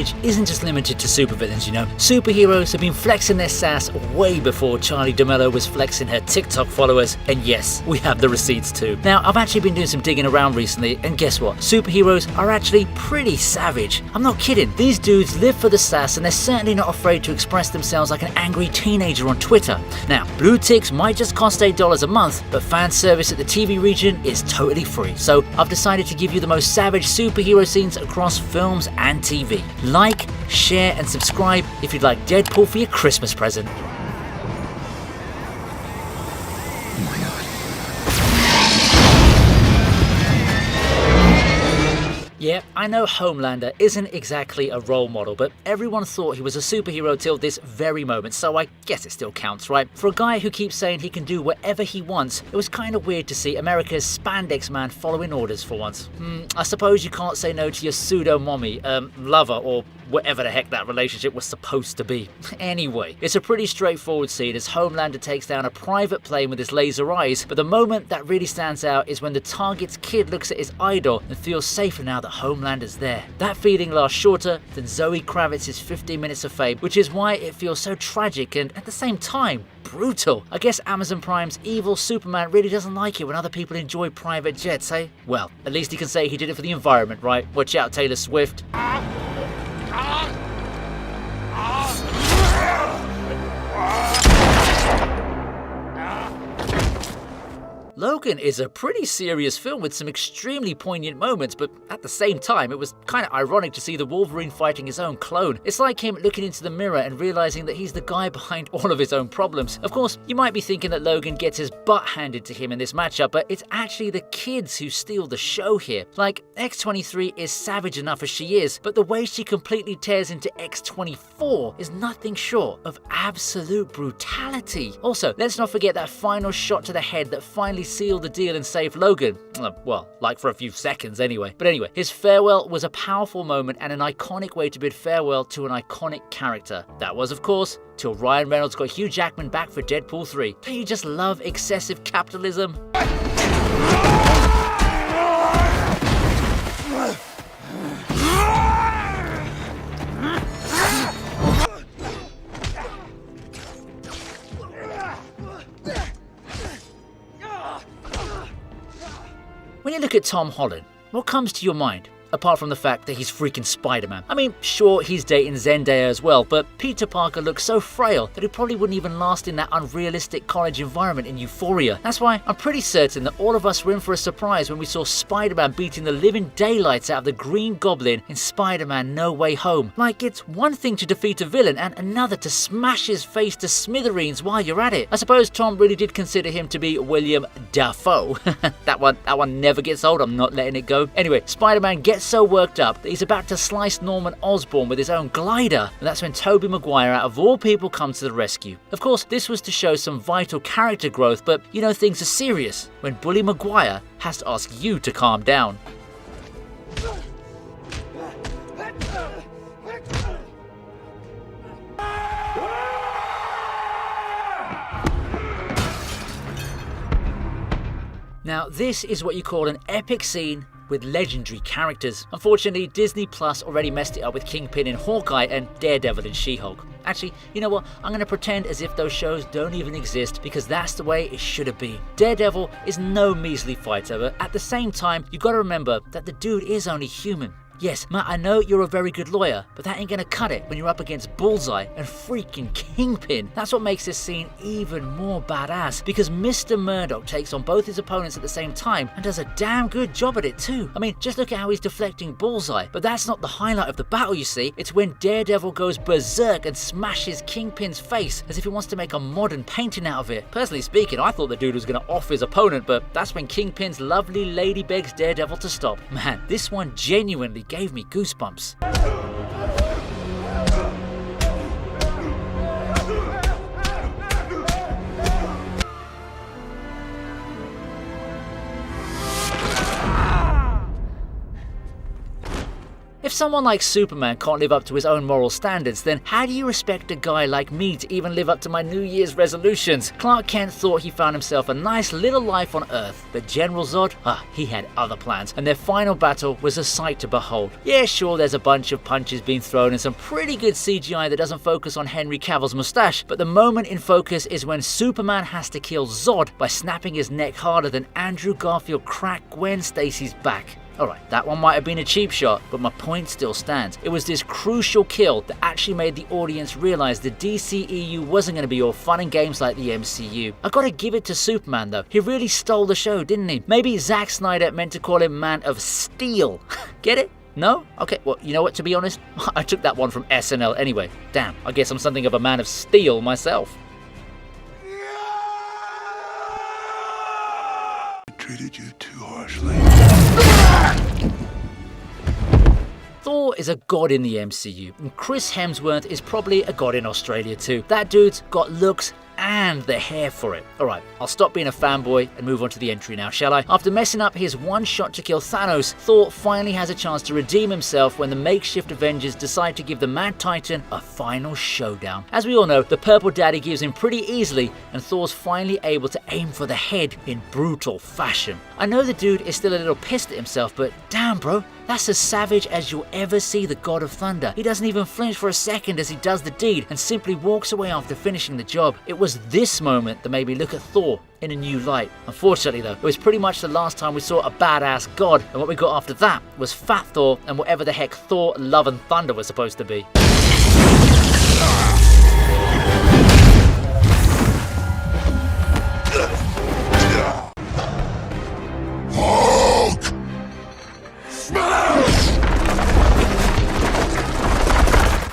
savage isn't just limited to supervillains, you know. Superheroes have been flexing their sass way before Charlie D'Amelio was flexing her TikTok followers, and yes, we have the receipts too. Now, I've actually been doing some digging around recently, and guess what? Superheroes are actually pretty savage. I'm not kidding. These dudes live for the sass, and they're certainly not afraid to express themselves like an angry teenager on Twitter. Now, blue ticks might just cost $8 a month, but fan service at the TV region is totally free. So I've decided to give you the most savage superhero scenes across films and TV. Like, share, and subscribe if you'd like Deadpool for your Christmas present. Yeah, I know Homelander isn't exactly a role model, but everyone thought he was a superhero till this very moment, so I guess it still counts, right? For a guy who keeps saying he can do whatever he wants, it was kind of weird to see America's spandex man following orders for once. I suppose you can't say no to your pseudo-mommy, lover, or whatever the heck that relationship was supposed to be. Anyway, it's a pretty straightforward scene as Homelander takes down a private plane with his laser eyes, but the moment that really stands out is when the target's kid looks at his idol and feels safer now that Homelander's there. That feeling lasts shorter than Zoe Kravitz's 15 minutes of fame, which is why it feels so tragic and at the same time brutal. I guess Amazon Prime's evil Superman really doesn't like it when other people enjoy private jets, eh? Well, at least he can say he did it for the environment, right? Watch out, Taylor Swift. Logan is a pretty serious film with some extremely poignant moments, but at the same time, it was kind of ironic to see the Wolverine fighting his own clone. It's like him looking into the mirror and realizing that he's the guy behind all of his own problems. Of course, you might be thinking that Logan gets his butt handed to him in this matchup, but it's actually the kids who steal the show here. Like, X-23 is savage enough as she is, but the way she completely tears into X-24 is nothing short of absolute brutality. Also, let's not forget that final shot to the head that finally sealed the deal and saved Logan. Well, like for a few seconds anyway. But anyway, his farewell was a powerful moment and an iconic way to bid farewell to an iconic character. That was, of course, till Ryan Reynolds got Hugh Jackman back for Deadpool 3. Don't you just love excessive capitalism? When you look at Tom Holland, what comes to your mind? Apart from the fact that he's freaking Spider-Man. I mean, sure, he's dating Zendaya as well, but Peter Parker looks so frail that he probably wouldn't even last in that unrealistic college environment in Euphoria. That's why I'm pretty certain that all of us were in for a surprise when we saw Spider-Man beating the living daylights out of the Green Goblin in Spider-Man No Way Home. Like, it's one thing to defeat a villain and another to smash his face to smithereens while you're at it. I suppose Tom really did consider him to be William Dafoe. That one never gets old, I'm not letting it go. Anyway, Spider-Man gets so worked up that he's about to slice Norman Osborn with his own glider, and that's when Tobey Maguire, out of all people, comes to the rescue. Of course, this was to show some vital character growth, but you know things are serious when Bully Maguire has to ask you to calm down. Now, this is what you call an epic scene with legendary characters. Unfortunately, Disney Plus already messed it up with Kingpin in Hawkeye and Daredevil in She-Hulk. Actually, you know what? I'm going to pretend as if those shows don't even exist because that's the way it should have been. Daredevil is no measly fighter, but at the same time, you've got to remember that the dude is only human. Yes, Matt, I know you're a very good lawyer, but that ain't gonna cut it when you're up against Bullseye and freaking Kingpin. That's what makes this scene even more badass, because Mr. Murdock takes on both his opponents at the same time and does a damn good job at it too. I mean, just look at how he's deflecting Bullseye. But that's not the highlight of the battle, you see. It's when Daredevil goes berserk and smashes Kingpin's face as if he wants to make a modern painting out of it. Personally speaking, I thought the dude was gonna off his opponent, but that's when Kingpin's lovely lady begs Daredevil to stop. Man, this one genuinely gave me goosebumps. If someone like Superman can't live up to his own moral standards, then how do you expect a guy like me to even live up to my New Year's resolutions? Clark Kent thought he found himself a nice little life on Earth, but General Zod, he had other plans, and their final battle was a sight to behold. Yeah, sure, there's a bunch of punches being thrown and some pretty good CGI that doesn't focus on Henry Cavill's mustache, but the moment in focus is when Superman has to kill Zod by snapping his neck harder than Andrew Garfield cracked Gwen Stacy's back. Alright, that one might have been a cheap shot, but my point still stands. It was this crucial kill that actually made the audience realize the DCEU wasn't going to be all fun and games like the MCU. I gotta give it to Superman though. He really stole the show, didn't he? Maybe Zack Snyder meant to call him Man of Steel. Get it? No? Okay, well, you know what, to be honest, I took that one from SNL anyway. Damn, I guess I'm something of a man of steel myself. I treated you too harshly. Thor is a god in the MCU, and Chris Hemsworth is probably a god in Australia too. That dude's got looks and the hair for it. Alright, I'll stop being a fanboy and move on to the entry now, shall I? After messing up his one shot to kill Thanos, Thor finally has a chance to redeem himself when the makeshift Avengers decide to give the Mad Titan a final showdown. As we all know, the Purple Daddy gives in pretty easily, and Thor's finally able to aim for the head in brutal fashion. I know the dude is still a little pissed at himself, but damn bro, that's as savage as you'll ever see the God of Thunder. He doesn't even flinch for a second as he does the deed and simply walks away after finishing the job. It was this moment that made me look at Thor in a new light. Unfortunately though, it was pretty much the last time we saw a badass god, and what we got after that was Fat Thor and whatever the heck Thor Love and Thunder was supposed to be.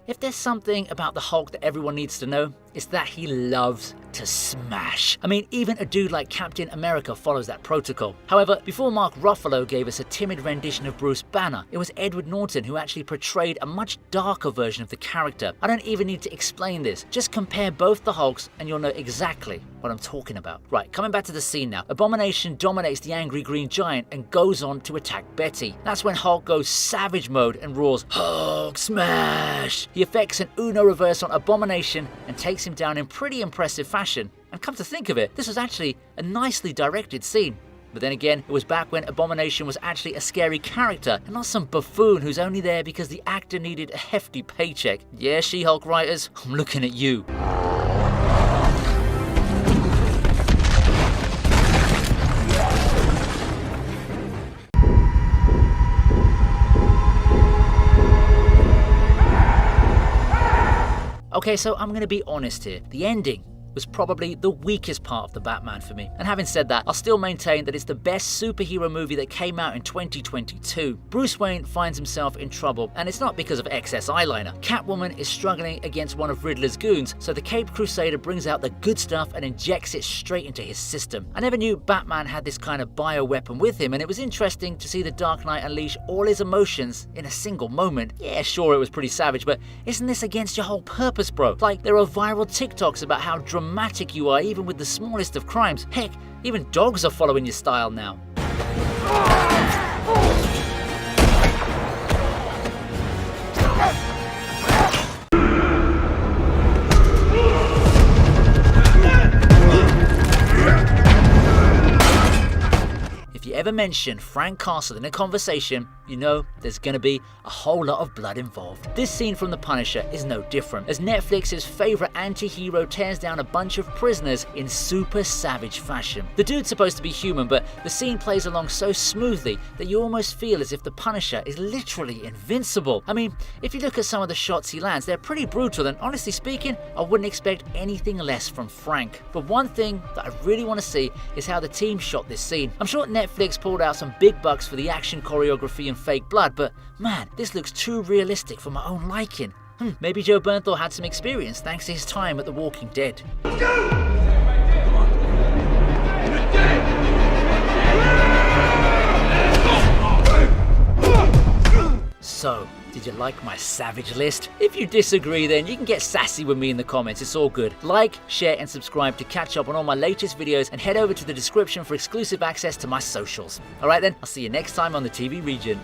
If there's something about the Hulk that everyone needs to know, it's that he loves to smash. I mean, even a dude like Captain America follows that protocol. However, before Mark Ruffalo gave us a timid rendition of Bruce Banner, it was Edward Norton who actually portrayed a much darker version of the character. I don't even need to explain this. Just compare both the Hulks and you'll know exactly what I'm talking about. Right, coming back to the scene now. Abomination dominates the angry green giant and goes on to attack Betty. That's when Hulk goes savage mode and roars, "Hulk smash!" He effects an Uno reverse on Abomination and takes him down in pretty impressive fashion. And come to think of it, this was actually a nicely directed scene. But then again, it was back when Abomination was actually a scary character and not some buffoon who's only there because the actor needed a hefty paycheck. Yeah, She-Hulk writers, I'm looking at you. Okay, so I'm gonna be honest here. The ending was probably the weakest part of the Batman for me. And having said that, I'll still maintain that it's the best superhero movie that came out in 2022. Bruce Wayne finds himself in trouble, and it's not because of excess eyeliner. Catwoman is struggling against one of Riddler's goons, so the Caped Crusader brings out the good stuff and injects it straight into his system. I never knew Batman had this kind of bioweapon with him, and it was interesting to see the Dark Knight unleash all his emotions in a single moment. Yeah, sure, it was pretty savage, but isn't this against your whole purpose, bro? Like, there are viral TikToks about how dramatic you are even with the smallest of crimes. Heck, even dogs are following your style now. If you ever mention Frank Castle in a conversation, you know there's gonna be a whole lot of blood involved. This scene from The Punisher is no different, as Netflix's favorite anti-hero tears down a bunch of prisoners in super savage fashion. The dude's supposed to be human, but the scene plays along so smoothly that you almost feel as if The Punisher is literally invincible. I mean, if you look at some of the shots he lands, they're pretty brutal, and honestly speaking, I wouldn't expect anything less from Frank. But one thing that I really want to see is how the team shot this scene. I'm sure Netflix pulled out some big bucks for the action choreography and fake blood, but man, this looks too realistic for my own liking. Maybe Joe Bernthal had some experience thanks to his time at The Walking Dead. Let's go! So, did you like my savage list? If you disagree, then you can get sassy with me in the comments, it's all good. Like, share and subscribe to catch up on all my latest videos, and head over to the description for exclusive access to my socials. Alright then, I'll see you next time on the TV Regent.